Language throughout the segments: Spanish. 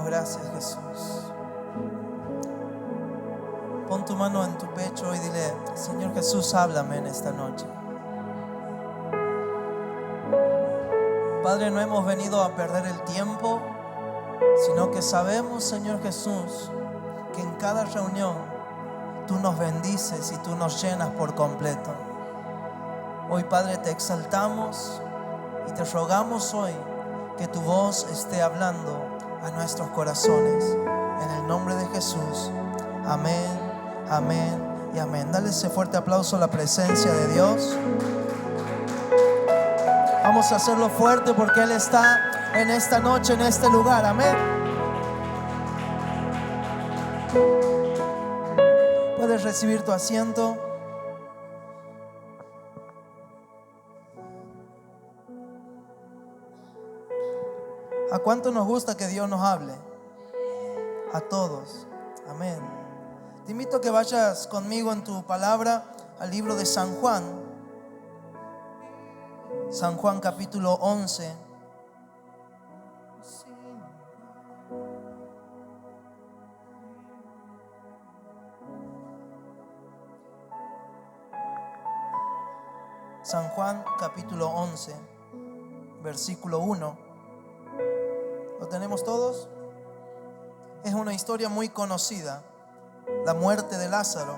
gracias, Jesús. Pon tu mano en tu pecho y dile: Señor Jesús, háblame en esta noche. Padre, no hemos venido a perder el tiempo, sino que sabemos, Señor Jesús, que en cada reunión tú nos bendices y tú nos llenas por completo. Hoy, Padre, te exaltamos y te rogamos hoy que tu voz esté hablando a nuestros corazones. En el nombre de Jesús. Amén, amén y amén. Dale ese fuerte aplauso a la presencia de Dios. Vamos a hacerlo fuerte porque Él está en esta noche, en este lugar. Amén. Puedes recibir tu asiento. ¿A cuánto nos gusta que Dios nos hable? A todos. Amén. Te invito a que vayas conmigo en tu palabra al libro de San Juan. San Juan capítulo 11. San Juan capítulo 11, versículo 1. ¿Lo tenemos todos? Es una historia muy conocida, la muerte de Lázaro.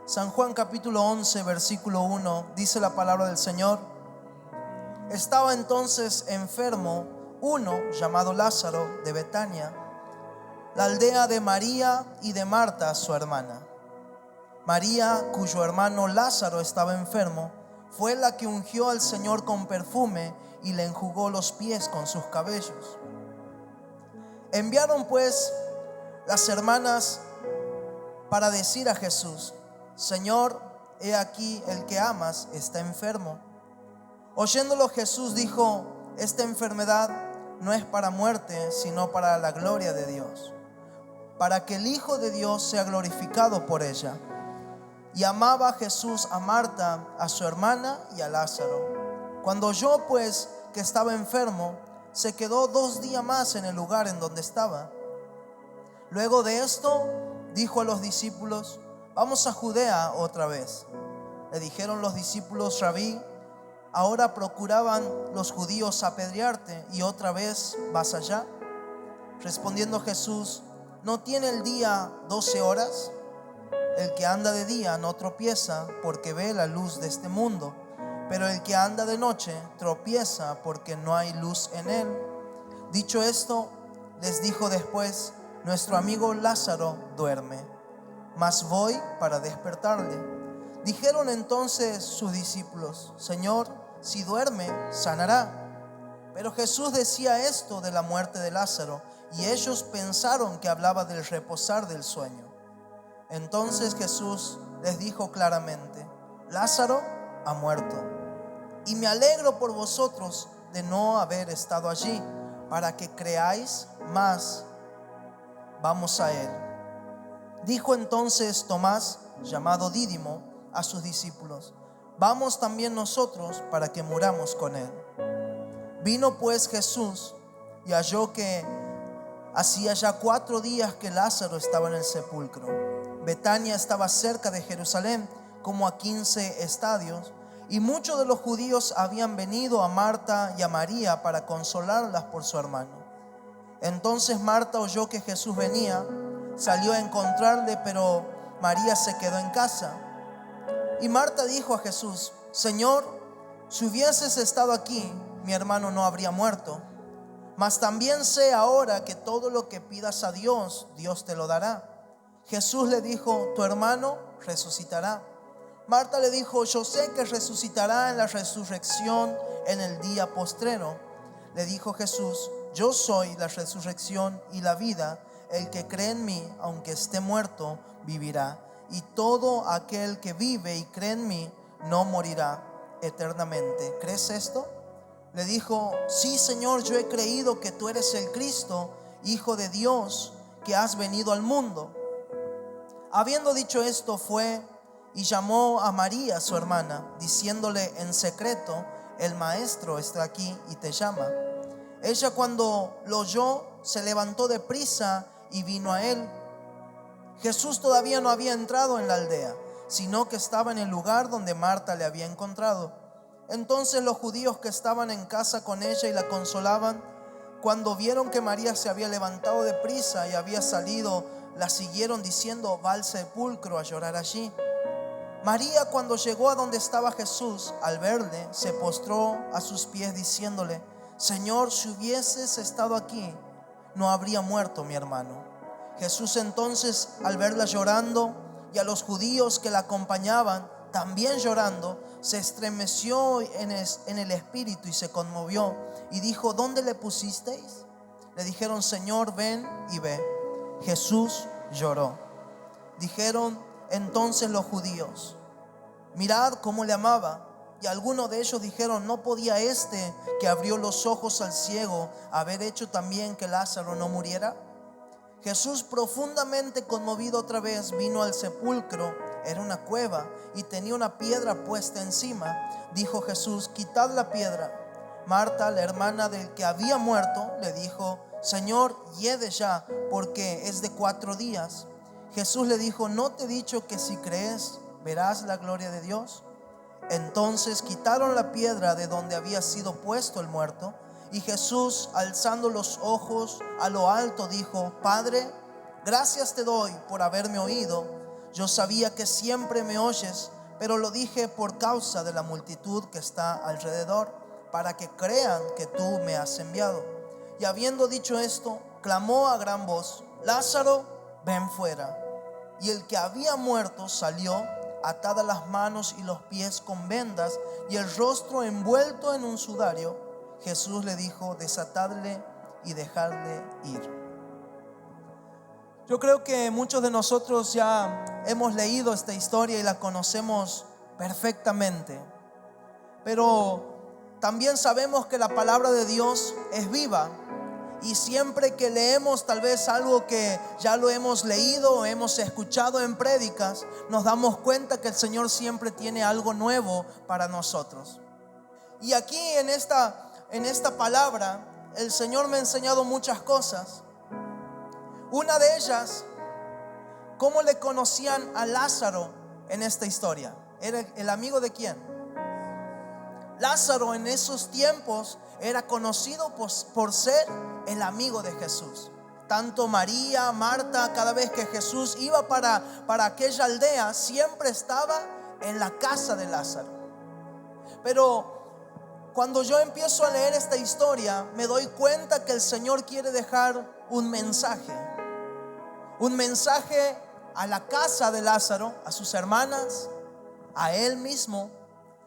San Juan capítulo 11, versículo 1, dice la palabra del Señor: Estaba entonces enfermo uno llamado Lázaro de Betania, la aldea de María y de Marta, su hermana. María, cuyo hermano Lázaro estaba enfermo, fue la que ungió al Señor con perfume y le enjugó los pies con sus cabellos. Enviaron pues las hermanas para decir a Jesús: Señor, he aquí el que amas está enfermo. Oyéndolo, Jesús dijo: Esta enfermedad no es para muerte, sino para la gloria de Dios, para que el Hijo de Dios sea glorificado por ella. Y amaba Jesús a Marta, a su hermana y a Lázaro. Cuando oyó pues que estaba enfermo, se quedó 2 días más en el lugar en donde estaba. Luego de esto, dijo a los discípulos: Vamos a Judea otra vez. Le dijeron los discípulos: Rabí, ahora procuraban los judíos apedrearte y otra vez vas allá. Respondiendo Jesús: ¿No tiene el día 12 horas? El que anda de día no tropieza porque ve la luz de este mundo, pero el que anda de noche tropieza porque no hay luz en él. Dicho esto, les dijo después: Nuestro amigo Lázaro duerme, mas voy para despertarle. Dijeron entonces sus discípulos: Señor, si duerme, sanará. Pero Jesús decía esto de la muerte de Lázaro, y ellos pensaron que hablaba del reposar del sueño. Entonces Jesús les dijo claramente: Lázaro ha muerto, y me alegro por vosotros de no haber estado allí, para que creáis más. Vamos a él. Dijo entonces Tomás, llamado Dídimo, a sus discípulos: Vamos también nosotros para que muramos con él. Vino pues Jesús y halló que hacía ya 4 días que Lázaro estaba en el sepulcro. Betania estaba cerca de Jerusalén, como a 15 estadios, y muchos de los judíos habían venido a Marta y a María para consolarlas por su hermano. Entonces Marta oyó que Jesús venía, salió a encontrarle, pero María se quedó en casa. Y Marta dijo a Jesús: Señor, si hubieses estado aquí, mi hermano no habría muerto. Mas también sé ahora que todo lo que pidas a Dios, Dios te lo dará. Jesús le dijo: Tu hermano resucitará. Marta le dijo: Yo sé que resucitará en la resurrección en el día postrero. Le dijo Jesús: Yo soy la resurrección y la vida. El que cree en mí, aunque esté muerto, vivirá. Y todo aquel que vive y cree en mí no morirá eternamente. ¿Crees esto? Le dijo: Sí, Señor, yo he creído que tú eres el Cristo, Hijo de Dios, que has venido al mundo. Habiendo dicho esto, fue y llamó a María, su hermana, diciéndole en secreto: El maestro está aquí y te llama. Ella, cuando lo oyó, se levantó de prisa y vino a él. Jesús todavía no había entrado en la aldea, sino que estaba en el lugar donde Marta le había encontrado. Entonces los judíos que estaban en casa con ella y la consolaban, cuando vieron que María se había levantado de prisa y había salido, la siguieron diciendo: va al sepulcro a llorar allí. María, cuando llegó a donde estaba Jesús, al verle, se postró a sus pies diciéndole: Señor, si hubieses estado aquí, no habría muerto mi hermano. Jesús entonces, al verla llorando y a los judíos que la acompañaban también llorando, se estremeció en el espíritu y se conmovió y dijo: ¿dónde le pusisteis? Le dijeron: Señor, ven y ve. Jesús lloró. Dijeron entonces los judíos: mirad cómo le amaba. Y algunos de ellos dijeron: ¿no podía este que abrió los ojos al ciego haber hecho también que Lázaro no muriera? Jesús, profundamente conmovido otra vez, vino al sepulcro. Era una cueva y tenía una piedra puesta encima. Dijo Jesús: quitad la piedra. Marta, la hermana del que había muerto, le dijo: Señor, hiede ya, porque es de 4 días. Jesús le dijo: ¿no te he dicho que si crees verás la gloria de Dios? Entonces quitaron la piedra de donde había sido puesto el muerto. Y Jesús, alzando los ojos a lo alto, dijo: Padre, gracias te doy por haberme oído. Yo sabía que siempre me oyes, pero lo dije por causa de la multitud que está alrededor, para que crean que tú me has enviado. Y habiendo dicho esto, clamó a gran voz: Lázaro, ven fuera. Y el que había muerto salió, atadas las manos y los pies con vendas y el rostro envuelto en un sudario. Jesús le dijo: desatadle y dejadle ir. Yo creo que muchos de nosotros ya hemos leído esta historia y la conocemos perfectamente, pero también sabemos que la palabra de Dios es viva. Y siempre que leemos tal vez algo que ya lo hemos leído o hemos escuchado en prédicas, nos damos cuenta que el Señor siempre tiene algo nuevo para nosotros. Y aquí en esta palabra el Señor me ha enseñado muchas cosas. Una de ellas, ¿cómo le conocían a Lázaro en esta historia? ¿Era el amigo de quién? Lázaro en esos tiempos era conocido por ser el amigo de Jesús. Tanto María, Marta, cada vez que Jesús iba para aquella aldea, siempre estaba en la casa de Lázaro. Pero cuando yo empiezo a leer esta historia, me doy cuenta que el Señor quiere dejar un mensaje a la casa de Lázaro, a sus hermanas, a él mismo.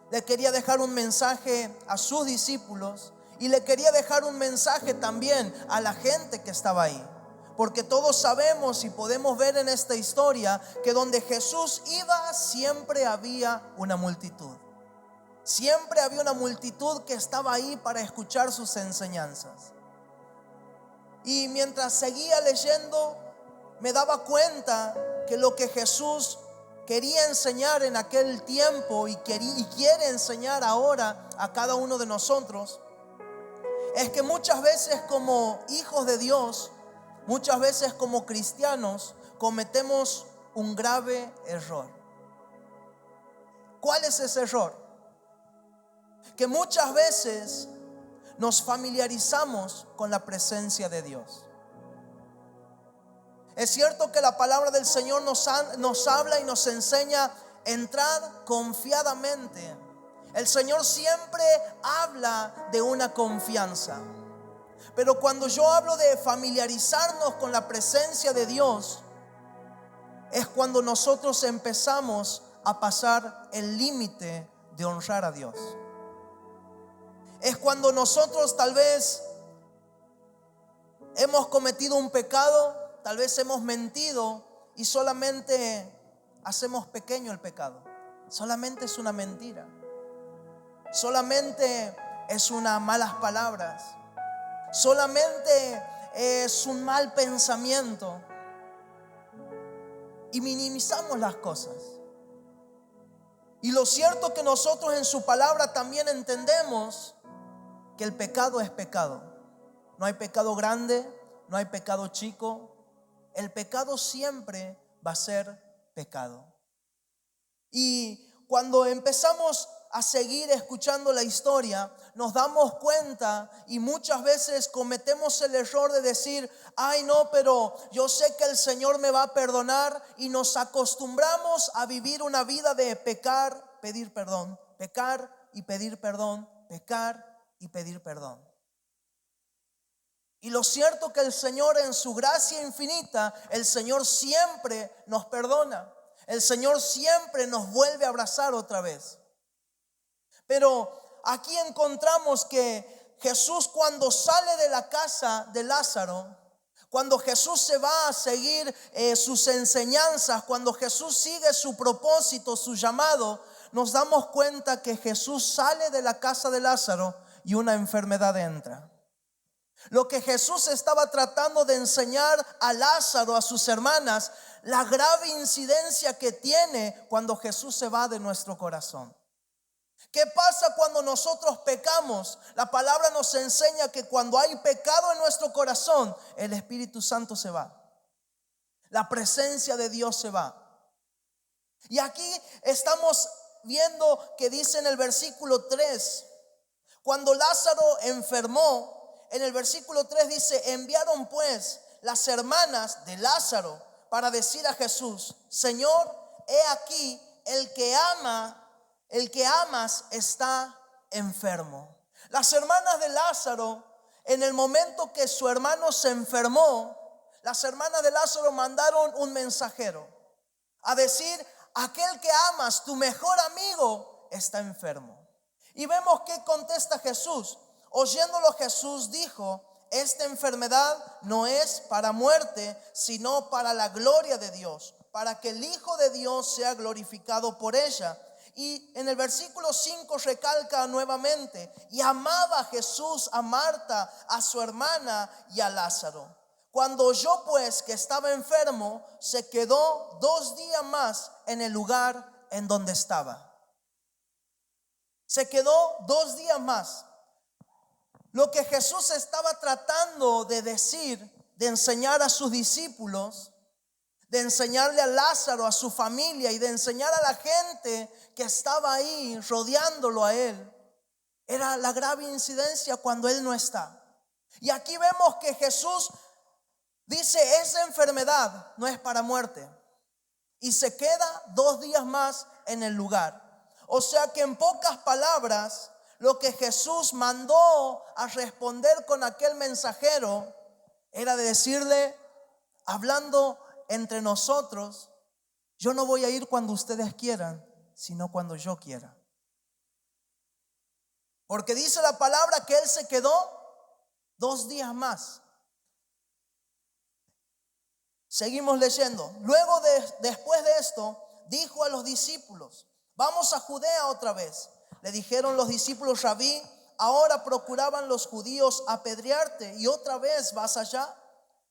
Le quería dejar un mensaje a sus discípulos y le quería dejar un mensaje también a la gente que estaba ahí. Porque todos sabemos y podemos ver en esta historia que donde Jesús iba siempre había una multitud. Siempre había una multitud que estaba ahí para escuchar sus enseñanzas. Y mientras seguía leyendo, me daba cuenta que lo que Jesús quería enseñar en aquel tiempo y quiere enseñar ahora a cada uno de nosotros es que muchas veces como hijos de Dios, muchas veces como cristianos, cometemos un grave error. ¿Cuál es ese error? Que muchas veces nos familiarizamos con la presencia de Dios. Es cierto que la palabra del Señor nos habla y nos enseña: entrad confiadamente. El Señor siempre habla de una confianza. Pero cuando yo hablo de familiarizarnos con la presencia de Dios, es cuando nosotros empezamos a pasar el límite de honrar a Dios. Es cuando nosotros tal vez hemos cometido un pecado. Tal vez hemos mentido y solamente hacemos pequeño el pecado. Solamente es una mentira. Solamente es unas malas palabras. Solamente es un mal pensamiento. Y minimizamos las cosas. Y lo cierto es que nosotros en su palabra también entendemos que el pecado es pecado. No hay pecado grande no hay pecado chico. El pecado siempre va a ser pecado. Y cuando empezamos a seguir escuchando la historia, nos damos cuenta y muchas veces cometemos el error de decir: ay no, pero yo sé que el Señor me va a perdonar, y nos acostumbramos a vivir una vida de pecar, pedir perdón, pecar y pedir perdón, pecar y pedir perdón. Y lo cierto que el Señor, en su gracia infinita, el Señor siempre nos perdona. El Señor siempre nos vuelve a abrazar otra vez. Pero aquí encontramos que Jesús, cuando sale de la casa de Lázaro, cuando Jesús se va a seguir sus enseñanzas, cuando Jesús sigue su propósito, su llamado, nos damos cuenta que Jesús sale de la casa de Lázaro y una enfermedad entra. Lo que Jesús estaba tratando de enseñar a Lázaro, a sus hermanas, la grave incidencia que tiene cuando Jesús se va de nuestro corazón. ¿Qué pasa cuando nosotros pecamos? La palabra nos enseña que cuando hay pecado en nuestro corazón, el Espíritu Santo se va. La presencia de Dios se va. Y aquí estamos viendo que dice en el versículo 3, cuando Lázaro enfermó, en el versículo 3 dice: enviaron pues las hermanas de Lázaro para decir a Jesús: Señor, he aquí el que amas está enfermo. Las hermanas de Lázaro, en el momento que su hermano se enfermó, las hermanas de Lázaro mandaron un mensajero a decir: aquel que amas, tu mejor amigo, está enfermo. Y vemos que contesta Jesús. Oyéndolo, Jesús dijo: esta enfermedad no es para muerte, sino para la gloria de Dios, para que el Hijo de Dios sea glorificado por ella. Y en el versículo 5 recalca nuevamente: y amaba Jesús a Marta, a su hermana y a Lázaro. Cuando oyó pues que estaba enfermo, se quedó 2 días más en el lugar en donde estaba. Se quedó 2 días más. Lo que Jesús estaba tratando de decir, de enseñar a sus discípulos, de enseñarle a Lázaro, a su familia, y de enseñar a la gente que estaba ahí rodeándolo a él, era la grave incidencia cuando él no está. Y aquí vemos que Jesús dice: esa enfermedad no es para muerte, y se queda 2 días más en el lugar. O sea que, en pocas palabras, lo que Jesús mandó a responder con aquel mensajero era de decirle, hablando entre nosotros: yo no voy a ir cuando ustedes quieran, sino cuando yo quiera. Porque dice la palabra que él se quedó 2 días más. Seguimos leyendo. Luego después de esto, dijo a los discípulos: vamos a Judea otra vez. Le dijeron los discípulos: Rabí, ahora procuraban los judíos apedrearte, y otra vez vas allá.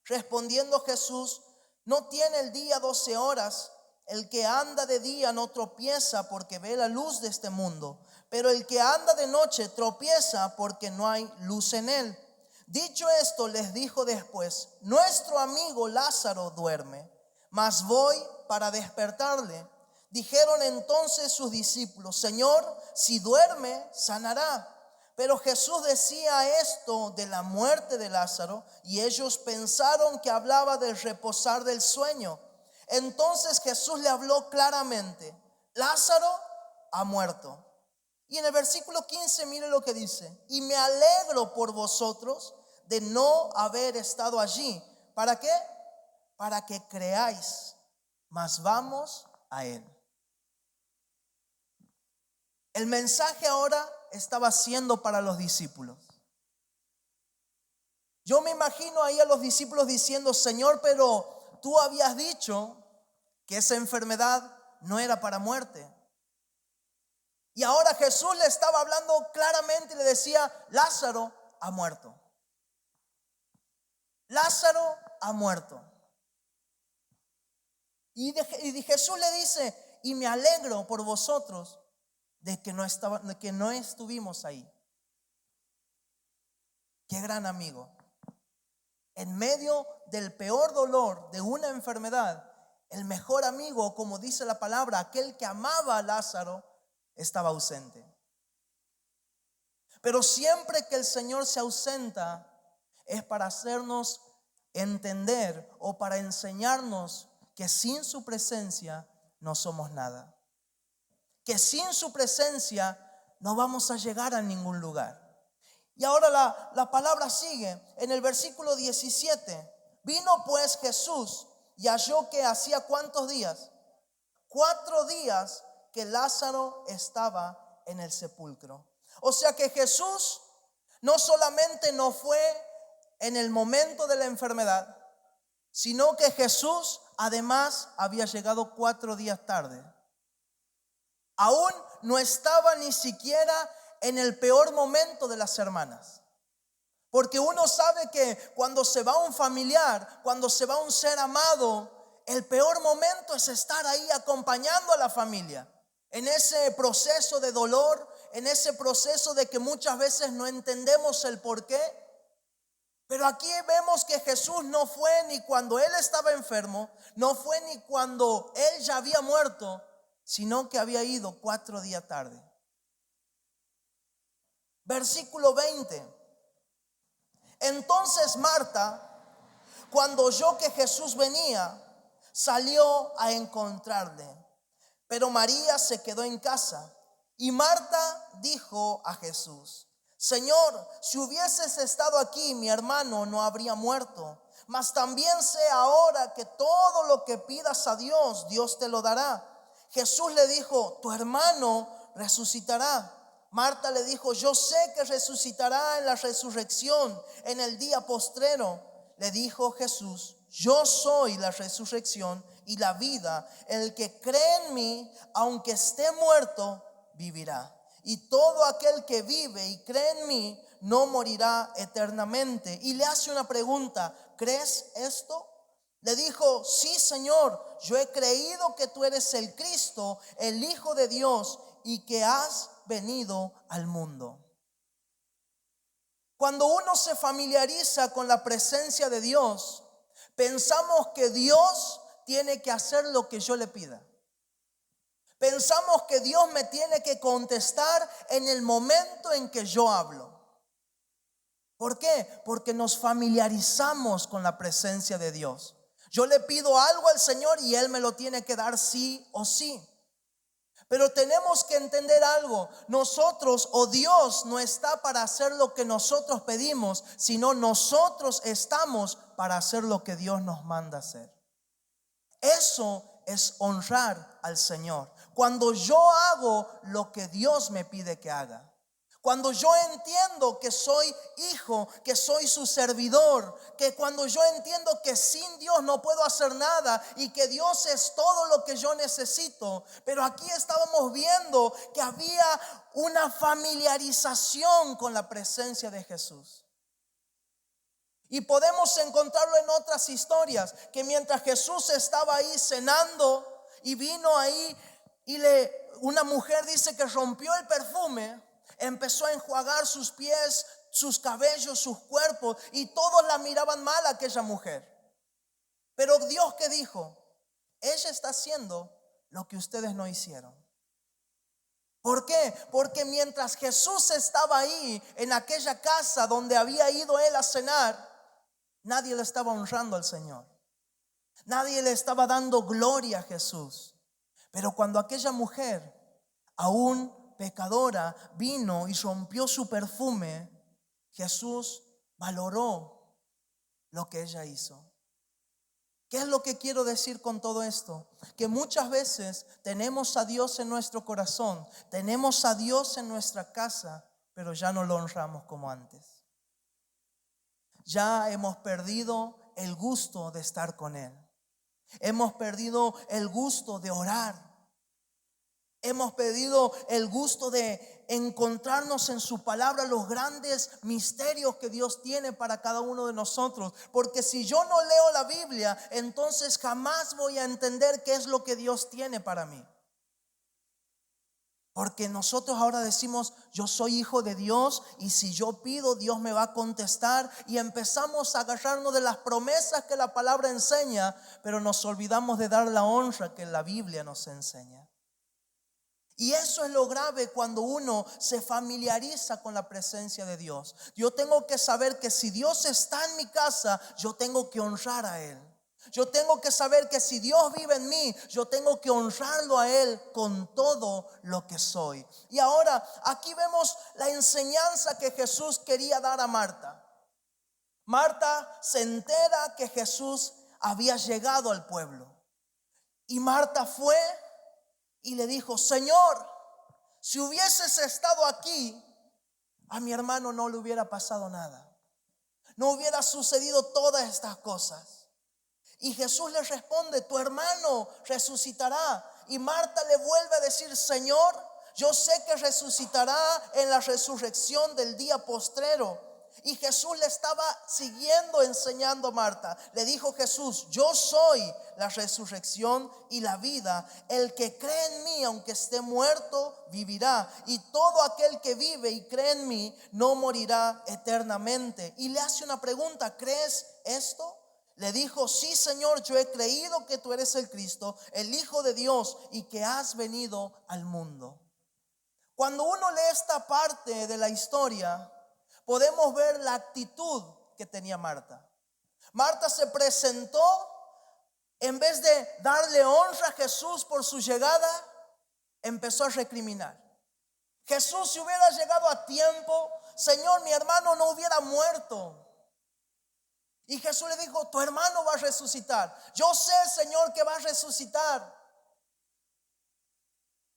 Respondiendo Jesús: no tiene el día 12 horas. El que anda de día no tropieza, porque ve la luz de este mundo. Pero el que anda de noche tropieza, porque no hay luz en él. Dicho esto, les dijo después: nuestro amigo Lázaro duerme, mas voy para despertarle. Dijeron entonces sus discípulos: Señor, si duerme, sanará. Pero Jesús decía esto de la muerte de Lázaro, y ellos pensaron que hablaba del reposar del sueño. Entonces Jesús le habló claramente: Lázaro ha muerto. Y en el versículo 15, mire lo que dice: y me alegro por vosotros de no haber estado allí. ¿Para qué? Para que creáis. Mas vamos a él. El mensaje ahora estaba siendo para los discípulos. Yo me imagino ahí a los discípulos diciendo: Señor, pero tú habías dicho que esa enfermedad no era para muerte. Y ahora Jesús le estaba hablando claramente y le decía: Lázaro ha muerto. Lázaro ha muerto. Y Jesús le dice: y me alegro por vosotros de que no estuvimos ahí. Qué gran amigo. En medio del peor dolor de una enfermedad, el mejor amigo, como dice la palabra, aquel que amaba a Lázaro, estaba ausente. Pero siempre que el Señor se ausenta, es para hacernos entender o para enseñarnos que sin su presencia no somos nada. Que sin su presencia no vamos a llegar a ningún lugar. Y ahora la palabra sigue en el versículo 17. Vino pues Jesús y halló que hacía ¿cuántos días? 4 días que Lázaro estaba en el sepulcro. O sea que Jesús no solamente no fue en el momento de la enfermedad, sino que Jesús además había llegado 4 días tarde. Aún no estaba ni siquiera en el peor momento de las hermanas. Porque uno sabe que cuando se va un familiar, cuando se va un ser amado, el peor momento es estar ahí acompañando a la familia. En ese proceso de dolor, en ese proceso de que muchas veces no entendemos el por qué. Pero aquí vemos que Jesús no fue ni cuando él estaba enfermo, no fue ni cuando él ya había muerto, sino que había ido 4 días tarde. Versículo 20. Entonces Marta, cuando oyó que Jesús venía, salió a encontrarle. Pero María se quedó en casa. Y Marta dijo a Jesús: Señor, si hubieses estado aquí, mi hermano no habría muerto. Mas también sé ahora que todo lo que pidas a Dios, Dios te lo dará. Jesús le dijo: tu hermano resucitará. Marta le dijo: yo sé que resucitará en la resurrección, en el día postrero. Le dijo Jesús: yo soy la resurrección y la vida. El que cree en mí, aunque esté muerto, vivirá. Y todo aquel que vive y cree en mí no morirá eternamente. Y le hace una pregunta: ¿crees esto? Le dijo: sí, Señor, yo he creído que tú eres el Cristo, el Hijo de Dios, y que has venido al mundo. Cuando uno se familiariza con la presencia de Dios, pensamos que Dios tiene que hacer lo que yo le pida. Pensamos que Dios me tiene que contestar en el momento en que yo hablo. ¿Por qué? Porque nos familiarizamos con la presencia de Dios. Yo le pido algo al Señor y Él me lo tiene que dar sí o sí. Pero tenemos que entender algo: nosotros o Dios no está para hacer lo que nosotros pedimos, sino nosotros estamos para hacer lo que Dios nos manda hacer. Eso es honrar al Señor. Cuando yo hago lo que Dios me pide que haga. Cuando yo entiendo que soy hijo, que soy su servidor, que cuando yo entiendo que sin Dios no puedo hacer nada y que Dios es todo lo que yo necesito. Pero aquí estábamos viendo que había una familiarización con la presencia de Jesús. Y podemos encontrarlo en otras historias, que mientras Jesús estaba ahí cenando y vino ahí y una mujer dice que rompió el perfume, empezó a enjuagar sus pies, sus cabellos, sus cuerpos, y todos la miraban mal a aquella mujer. Pero Dios, ¿qué dijo? Ella está haciendo lo que ustedes no hicieron. ¿Por qué? Porque mientras Jesús estaba ahí en aquella casa donde había ido él a cenar, nadie le estaba honrando al Señor. Nadie le estaba dando gloria a Jesús. Pero cuando aquella mujer, aún pecadora, vino y rompió su perfume, Jesús valoró lo que ella hizo. ¿Qué es lo que quiero decir con todo esto? Que muchas veces tenemos a Dios en nuestro corazón, tenemos a Dios en nuestra casa, pero ya no lo honramos como antes. Ya hemos perdido el gusto de estar con Él. Hemos perdido el gusto de orar. Hemos perdido el gusto de encontrarnos en su palabra los grandes misterios que Dios tiene para cada uno de nosotros. Porque si yo no leo la Biblia, entonces jamás voy a entender qué es lo que Dios tiene para mí. Porque nosotros ahora decimos, yo soy hijo de Dios y si yo pido, Dios me va a contestar. Y empezamos a agarrarnos de las promesas que la palabra enseña, pero nos olvidamos de dar la honra que la Biblia nos enseña. Y eso es lo grave cuando uno se familiariza con la presencia de Dios. Yo tengo que saber que si Dios está en mi casa, yo tengo que honrar a Él. Yo tengo que saber que si Dios vive en mí, yo tengo que honrarlo a Él con todo lo que soy. Y ahora aquí vemos la enseñanza que Jesús quería dar a Marta. Marta se entera que Jesús había llegado al pueblo. Y Marta fue y le dijo, Señor, si hubieses estado aquí, a mi hermano no le hubiera pasado nada. No hubiera sucedido todas estas cosas. Y Jesús le responde, tu hermano resucitará. Y Marta le vuelve a decir, Señor, yo sé que resucitará en la resurrección del día postrero. Y Jesús le estaba siguiendo enseñando a Marta. Le dijo Jesús, yo soy la resurrección y la vida. El que cree en mí, aunque esté muerto, vivirá. Y todo aquel que vive y cree en mí, no morirá eternamente. Y le hace una pregunta, ¿crees esto? Le dijo, sí, Señor, yo he creído que tú eres el Cristo, el Hijo de Dios, y que has venido al mundo. Cuando uno lee esta parte de la historia, podemos ver la actitud que tenía Marta. Marta se presentó, en vez de darle honra a Jesús por su llegada, empezó a recriminar. Jesús, si hubiera llegado a tiempo, Señor, mi hermano no hubiera muerto. Y Jesús le dijo, tu hermano va a resucitar. Yo sé, Señor, que va a resucitar.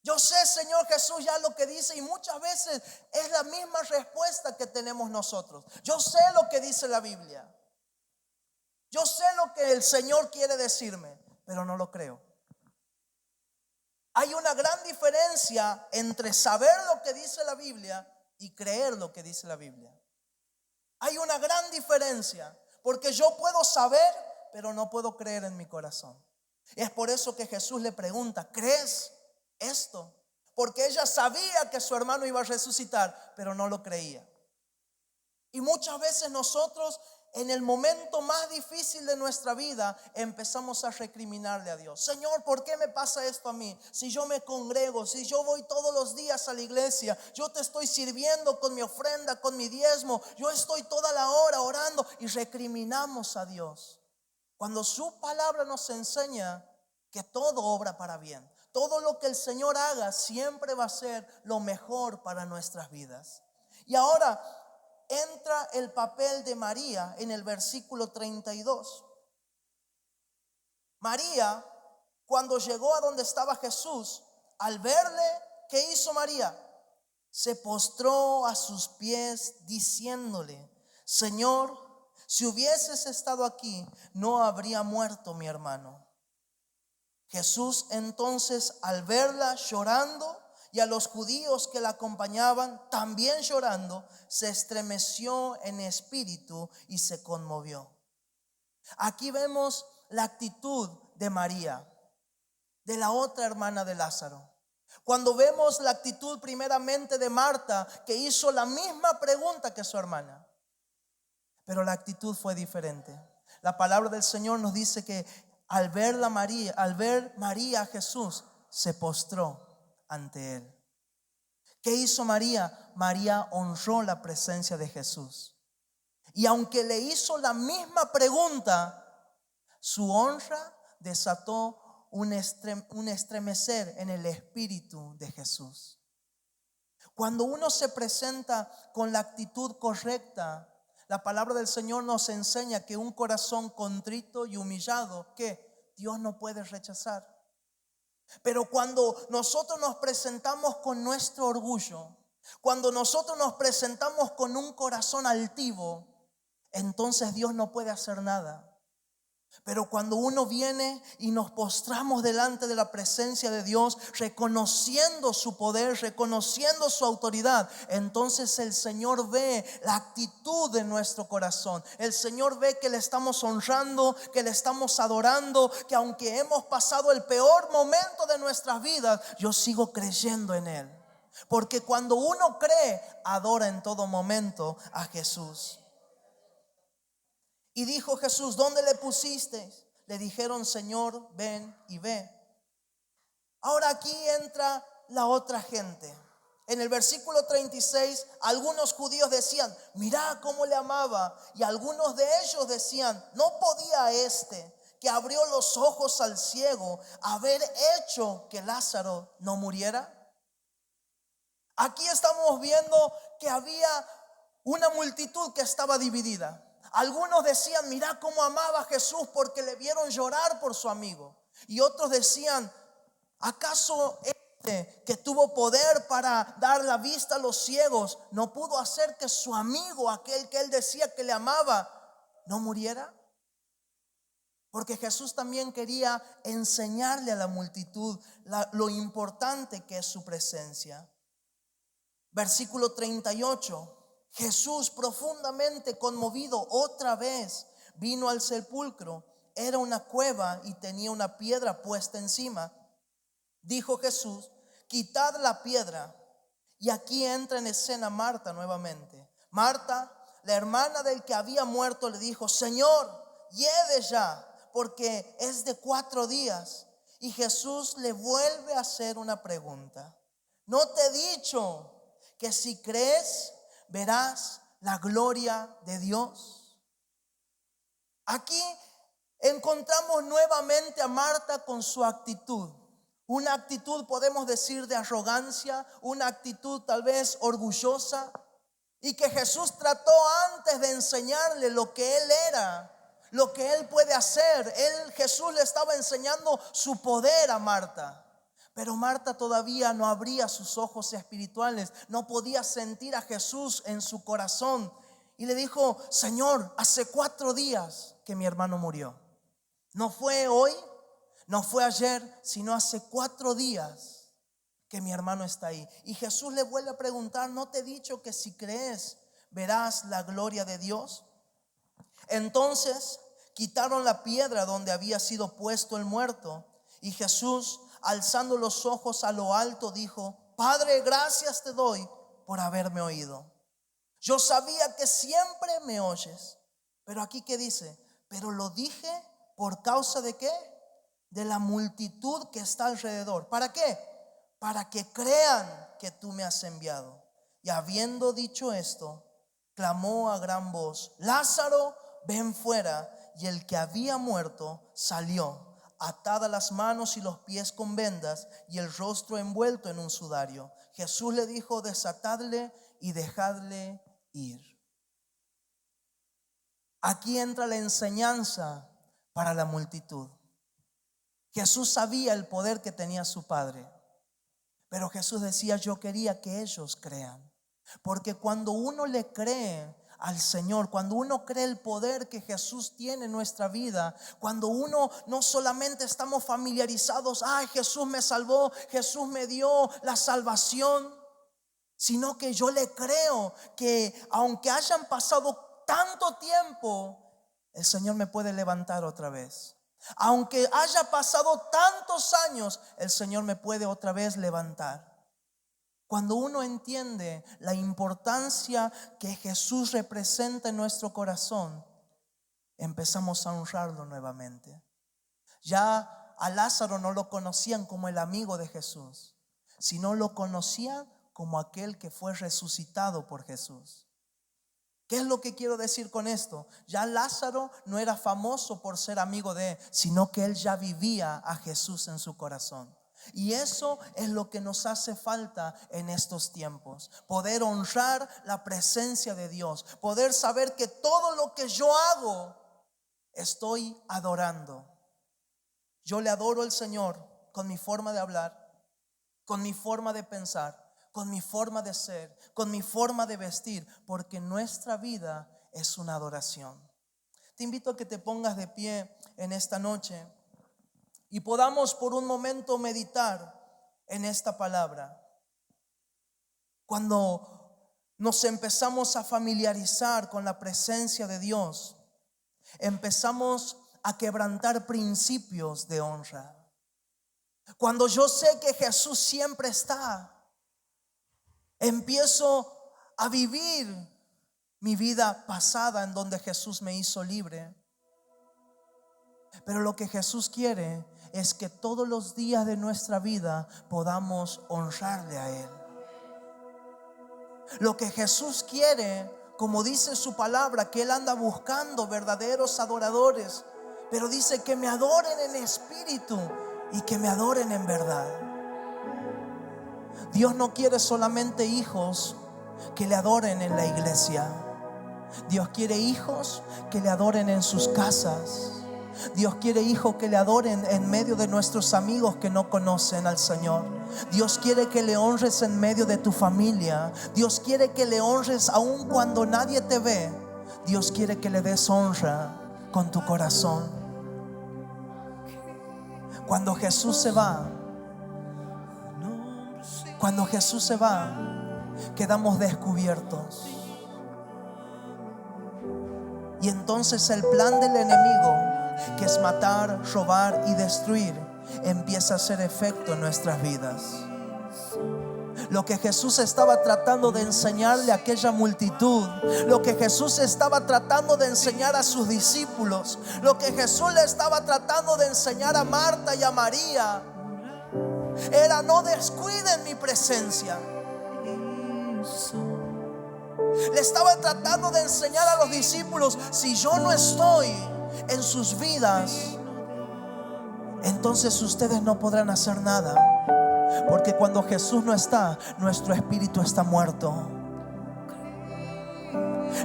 Yo sé, Señor Jesús, ya lo que dice. Y muchas veces es la misma respuesta que tenemos nosotros. Yo sé lo que dice la Biblia. Yo sé lo que el Señor quiere decirme, pero no lo creo. Hay una gran diferencia entre saber lo que dice la Biblia y creer lo que dice la Biblia. Hay una gran diferencia. Porque yo puedo saber, pero no puedo creer en mi corazón. Es por eso que Jesús le pregunta, ¿crees esto? Porque ella sabía que su hermano iba a resucitar, pero no lo creía. Y muchas veces nosotros, en el momento más difícil de nuestra vida, empezamos a recriminarle a Dios. Señor, ¿por qué me pasa esto a mí? Si yo me congrego, si yo voy todos los días a la iglesia, yo te estoy sirviendo con mi ofrenda, con mi diezmo, yo estoy toda la hora orando, y recriminamos a Dios. Cuando su palabra nos enseña que todo obra para bien. Todo lo que el Señor haga siempre va a ser lo mejor para nuestras vidas. Y ahora entra el papel de María en el versículo 32. María, cuando llegó a donde estaba Jesús, al verle, ¿qué hizo María? Se postró a sus pies diciéndole, Señor, si hubieses estado aquí, no habría muerto mi hermano. Jesús entonces, al verla llorando, y a los judíos que la acompañaban también llorando, se estremeció en espíritu y se conmovió. Aquí vemos la actitud de María, de la otra hermana de Lázaro. Cuando vemos la actitud primeramente de Marta, que hizo la misma pregunta que su hermana, pero la actitud fue diferente. La palabra del Señor nos dice que al ver María a Jesús, se postró ante él. ¿Qué hizo María? María honró la presencia de Jesús. Y aunque le hizo la misma pregunta, su honra desató un estremecer en el espíritu de Jesús. Cuando uno se presenta con la actitud correcta, la palabra del Señor nos enseña que un corazón contrito y humillado, que Dios no puede rechazar. Pero cuando nosotros nos presentamos con nuestro orgullo, cuando nosotros nos presentamos con un corazón altivo, entonces Dios no puede hacer nada. Pero cuando uno viene y nos postramos delante de la presencia de Dios, reconociendo su poder, reconociendo su autoridad, entonces el Señor ve la actitud de nuestro corazón. El Señor ve que le estamos honrando, que le estamos adorando, que aunque hemos pasado el peor momento de nuestras vidas, yo sigo creyendo en Él. Porque cuando uno cree, adora en todo momento a Jesús. Y dijo Jesús: ¿dónde le pusisteis? Le dijeron: Señor, ven y ve. Ahora aquí entra la otra gente. En el versículo 36, algunos judíos decían: mirá cómo le amaba. Y algunos de ellos decían: ¿no podía este, que abrió los ojos al ciego, haber hecho que Lázaro no muriera? Aquí estamos viendo que había una multitud que estaba dividida. Algunos decían: mirá cómo amaba a Jesús, porque le vieron llorar por su amigo. Y otros decían: ¿acaso este que tuvo poder para dar la vista a los ciegos no pudo hacer que su amigo, aquel que él decía que le amaba, no muriera? Porque Jesús también quería enseñarle a la multitud lo importante que es su presencia. Versículo 38. Jesús, profundamente conmovido, otra vez vino al sepulcro. Era una cueva y tenía una piedra puesta encima. Dijo Jesús: quitad la piedra. Y aquí entra en escena Marta nuevamente. Marta, la hermana del que había muerto, le dijo: Señor, hiede ya, porque es de 4 días. Y Jesús le vuelve a hacer una pregunta: ¿no te he dicho que si crees verás la gloria de Dios? Aquí encontramos nuevamente a Marta con su actitud. Una actitud, podemos decir, de arrogancia, una actitud tal vez orgullosa, y que Jesús trató antes de enseñarle lo que Él era, lo que Él puede hacer. Jesús le estaba enseñando su poder a Marta. Pero Marta todavía no abría sus ojos espirituales, no podía sentir a Jesús en su corazón. Y le dijo: Señor, hace 4 días que mi hermano murió. No fue hoy, no fue ayer, sino hace 4 días que mi hermano está ahí. Y Jesús le vuelve a preguntar: ¿no te he dicho que si crees verás la gloria de Dios? Entonces quitaron la piedra donde había sido puesto el muerto. Y Jesús, alzando los ojos a lo alto, dijo: Padre, gracias te doy por haberme oído. Yo sabía que siempre me oyes. Pero aquí, ¿qué dice? Pero lo dije por causa de ¿qué? De la multitud que está alrededor. ¿Para qué? Para que crean que tú me has enviado. Y habiendo dicho esto, clamó a gran voz: Lázaro, ven fuera. Y el que había muerto salió, atadas las manos y los pies con vendas y el rostro envuelto en un sudario. Jesús le dijo: desatadle y dejadle ir. Aquí entra la enseñanza para la multitud. Jesús sabía el poder que tenía su Padre, pero Jesús decía: yo quería que ellos crean. Porque cuando uno le cree al Señor, cuando uno cree el poder que Jesús tiene en nuestra vida, cuando uno no solamente estamos familiarizados: ay, Jesús me salvó, Jesús me dio la salvación, sino que yo le creo que aunque hayan pasado tanto tiempo, el Señor me puede levantar otra vez. Aunque haya pasado tantos años, el Señor me puede otra vez levantar. Cuando uno entiende la importancia que Jesús representa en nuestro corazón, empezamos a honrarlo nuevamente. Ya a Lázaro no lo conocían como el amigo de Jesús, sino lo conocían como aquel que fue resucitado por Jesús. ¿Qué es lo que quiero decir con esto? Ya Lázaro no era famoso por ser amigo de él, sino que él ya vivía a Jesús en su corazón. Y eso es lo que nos hace falta en estos tiempos: poder honrar la presencia de Dios, poder saber que todo lo que yo hago, estoy adorando. Yo le adoro al Señor con mi forma de hablar, con mi forma de pensar, con mi forma de ser, con mi forma de vestir, porque nuestra vida es una adoración. Te invito a que te pongas de pie en esta noche y podamos por un momento meditar en esta palabra. Cuando nos empezamos a familiarizar con la presencia de Dios, empezamos a quebrantar principios de honra. Cuando yo sé que Jesús siempre está, Empiezo a vivir mi vida pasada en donde Jesús me hizo libre. Pero lo que Jesús quiere es que todos los días de nuestra vida podamos honrarle a Él. Lo que Jesús quiere, como dice su palabra, que Él anda buscando verdaderos adoradores, pero dice que me adoren en espíritu y que me adoren en verdad. Dios no quiere solamente hijos que le adoren en la iglesia. Dios quiere hijos que le adoren en sus casas. Dios quiere hijos que le adoren en medio de nuestros amigos que no conocen al Señor. Dios quiere que le honres en medio de tu familia. Dios quiere que le honres aun cuando nadie te ve. Dios quiere que le des honra con tu corazón. Cuando Jesús se va, quedamos descubiertos. Y entonces el plan del enemigo, que es matar, robar y destruir, empieza a hacer efecto en nuestras vidas. Lo que Jesús estaba tratando de enseñarle a aquella multitud, lo que Jesús estaba tratando de enseñar a sus discípulos, lo que Jesús le estaba tratando de enseñar a Marta y a María, era: no descuiden mi presencia. Le estaba tratando de enseñar a los discípulos: si yo no estoy en sus vidas, entonces ustedes no podrán hacer nada. Porque cuando Jesús no está, nuestro espíritu está muerto.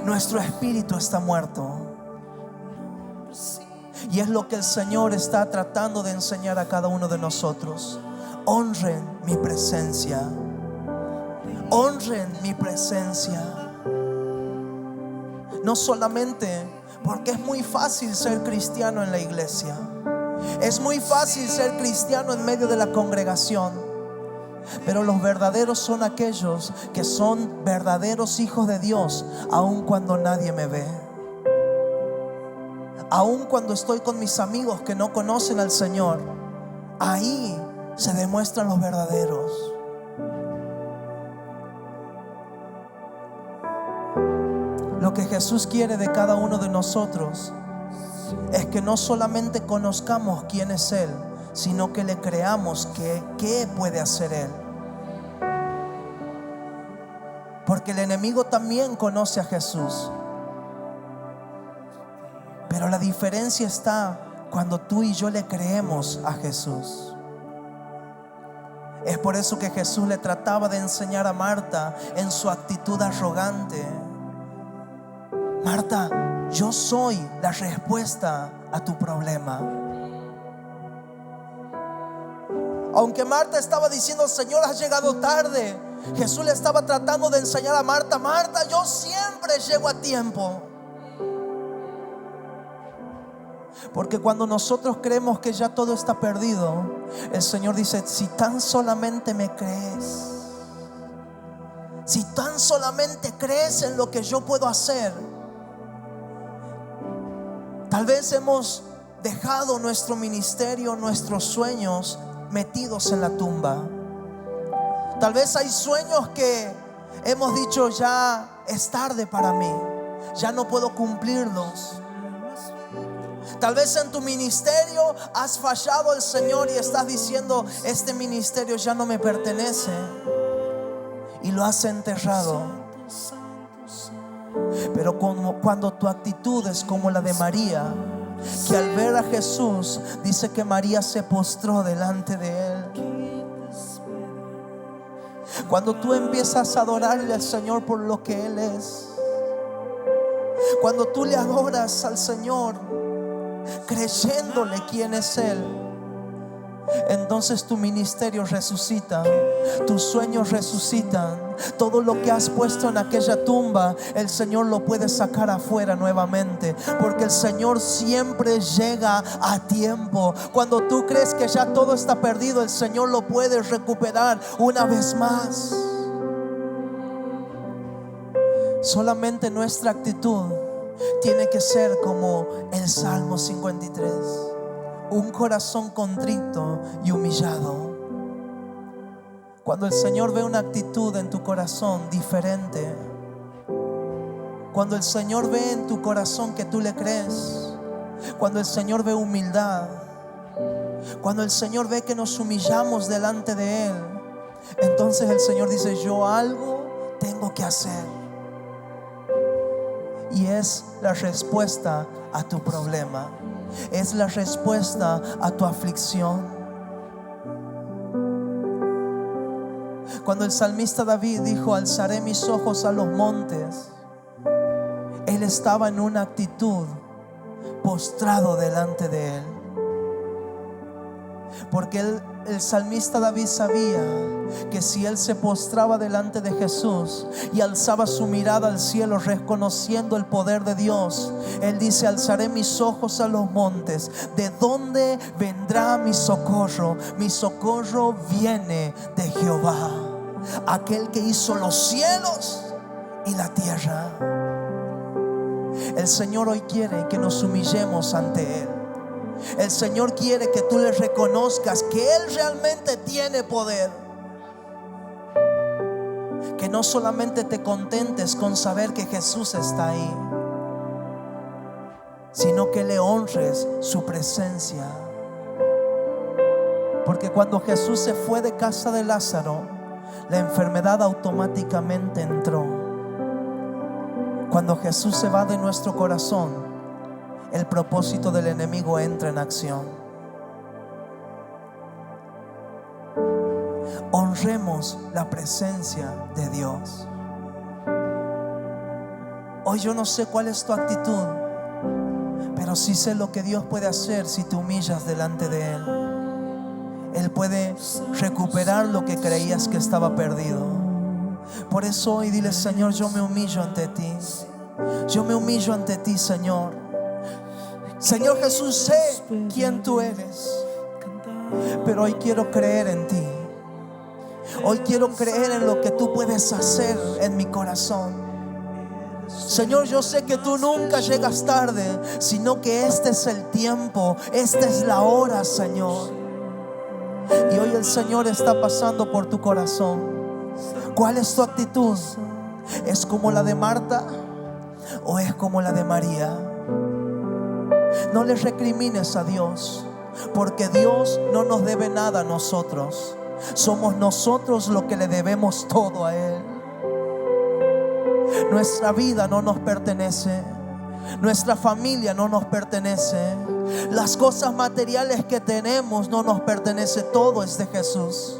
Nuestro espíritu está muerto. Y es lo que el Señor está tratando de enseñar a cada uno de nosotros. Honren mi presencia. Honren mi presencia. No solamente porque es muy fácil ser cristiano en la iglesia. Es muy fácil ser cristiano en medio de la congregación. Pero los verdaderos son aquellos que son verdaderos hijos de Dios, aun cuando nadie me ve. Aun cuando estoy con mis amigos que no conocen al Señor, ahí se demuestran los verdaderos. Lo que Jesús quiere de cada uno de nosotros es que no solamente conozcamos quién es Él, sino que le creamos qué puede hacer Él. Porque el enemigo también conoce a Jesús. Pero la diferencia está cuando tú y yo le creemos a Jesús. Es por eso que Jesús le trataba de enseñar a Marta en su actitud arrogante: Marta, yo soy la respuesta a tu problema. Aunque Marta estaba diciendo: Señor, has llegado tarde, Jesús le estaba tratando de enseñar a Marta: Marta, yo siempre llego a tiempo. Porque cuando nosotros creemos que ya todo está perdido, el Señor dice: si tan solamente me crees, si tan solamente crees en lo que yo puedo hacer. Tal vez hemos dejado nuestro ministerio, nuestros sueños metidos en la tumba. Tal vez hay sueños que hemos dicho: ya es tarde para mí, ya no puedo cumplirlos. Tal vez en tu ministerio has fallado al Señor y estás diciendo: este ministerio ya no me pertenece, y lo has enterrado. Pero cuando tu actitud es como la de María, que al ver a Jesús dice que María se postró delante de Él. Cuando tú empiezas a adorarle al Señor por lo que Él es, cuando tú le adoras al Señor creyéndole quién es Él, entonces tu ministerio resucita, tus sueños resucitan. Todo lo que has puesto en aquella tumba, el Señor lo puede sacar afuera nuevamente, porque el Señor siempre llega a tiempo. Cuando tú crees que ya todo está perdido, el Señor lo puede recuperar una vez más. Solamente nuestra actitud tiene que ser como el Salmo 53: un corazón contrito y humillado. Cuando el Señor ve una actitud en tu corazón diferente, cuando el Señor ve en tu corazón que tú le crees, cuando el Señor ve humildad, cuando el Señor ve que nos humillamos delante de Él, entonces el Señor dice: yo algo tengo que hacer. Y es la respuesta a tu problema, es la respuesta a tu aflicción. Cuando el salmista David dijo: alzaré mis ojos a los montes, él estaba en una actitud postrado delante de Él. Porque el salmista David sabía que si él se postraba delante de Jesús y alzaba su mirada al cielo reconociendo el poder de Dios, él dice: alzaré mis ojos a los montes, ¿de dónde vendrá mi socorro? Mi socorro viene de Jehová, aquel que hizo los cielos y la tierra. El Señor hoy quiere que nos humillemos ante Él. El Señor quiere que tú le reconozcas que Él realmente tiene poder. Que no solamente te contentes con saber que Jesús está ahí, sino que le honres su presencia. Porque cuando Jesús se fue de casa de Lázaro, la enfermedad automáticamente entró. Cuando Jesús se va de nuestro corazón, el propósito del enemigo entra en acción. Honremos la presencia de Dios. Hoy yo no sé cuál es tu actitud, pero sí sé lo que Dios puede hacer si te humillas delante de Él. Él puede recuperar lo que creías que estaba perdido. Por eso hoy dile: Señor, yo me humillo ante ti. Yo me humillo ante ti, Señor. Señor Jesús, sé quién tú eres, pero hoy quiero creer en ti. Hoy quiero creer en lo que tú puedes hacer en mi corazón. Señor, yo sé que tú nunca llegas tarde, sino que este es el tiempo, esta es la hora, Señor. Y hoy el Señor está pasando por tu corazón. ¿Cuál es tu actitud? ¿Es como la de Marta o es como la de María? No le recrimines a Dios, porque Dios no nos debe nada a nosotros. Somos nosotros los que le debemos todo a Él. Nuestra vida no nos pertenece, nuestra familia no nos pertenece, las cosas materiales que tenemos no nos pertenece, todo es de Jesús.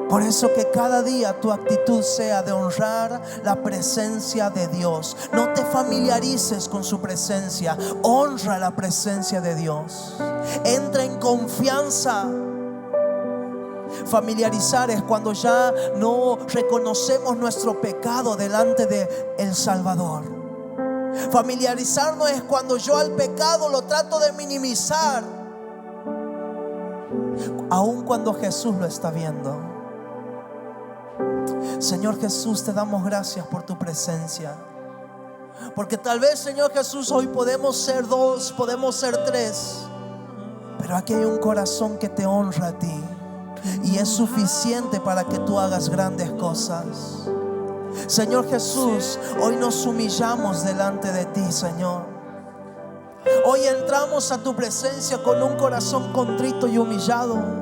Por eso que cada día tu actitud sea de honrar la presencia de Dios. No te familiarices con su presencia, honra la presencia de Dios. Entra en confianza. Familiarizar es cuando ya no reconocemos nuestro pecado delante de el Salvador. Familiarizar no es cuando yo al pecado lo trato de minimizar, aun cuando Jesús lo está viendo. Señor Jesús, te damos gracias por tu presencia. Porque tal vez, Señor Jesús, hoy podemos ser 2, podemos ser 3, pero aquí hay un corazón que te honra a ti, y es suficiente para que tú hagas grandes cosas. Señor Jesús, hoy nos humillamos delante de ti, Señor. Hoy entramos a tu presencia con un corazón contrito y humillado.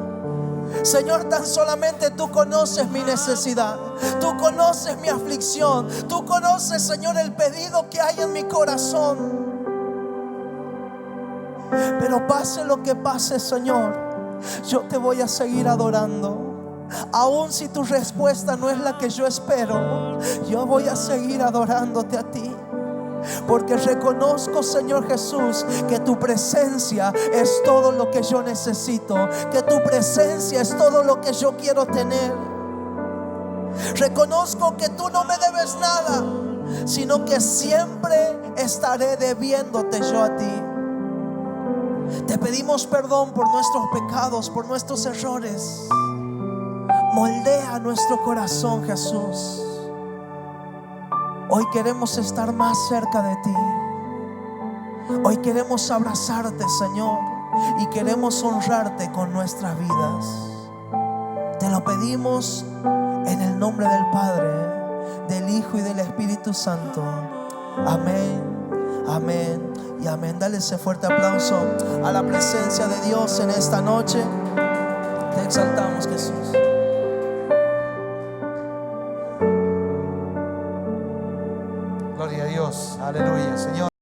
Señor, tan solamente tú conoces mi necesidad, tú conoces mi aflicción, tú conoces, Señor, el pedido que hay en mi corazón. Pero pase lo que pase, Señor, yo te voy a seguir adorando. Aun si tu respuesta no es la que yo espero, yo voy a seguir adorándote a ti. Porque reconozco, Señor Jesús, que tu presencia es todo lo que yo necesito, que tu presencia es todo lo que yo quiero tener. Reconozco que tú no me debes nada, sino que siempre estaré debiéndote yo a ti. Te pedimos perdón por nuestros pecados, por nuestros errores. Moldea nuestro corazón, Jesús. Hoy queremos estar más cerca de ti. Hoy queremos abrazarte, Señor, y queremos honrarte con nuestras vidas. lo pedimos en el nombre del Padre, del Hijo y del Espíritu Santo. Amén, amén y amén. Dale ese fuerte aplauso a la presencia de Dios en esta noche. Te exaltamos, Jesús. Gloria a Dios, aleluya, Señor.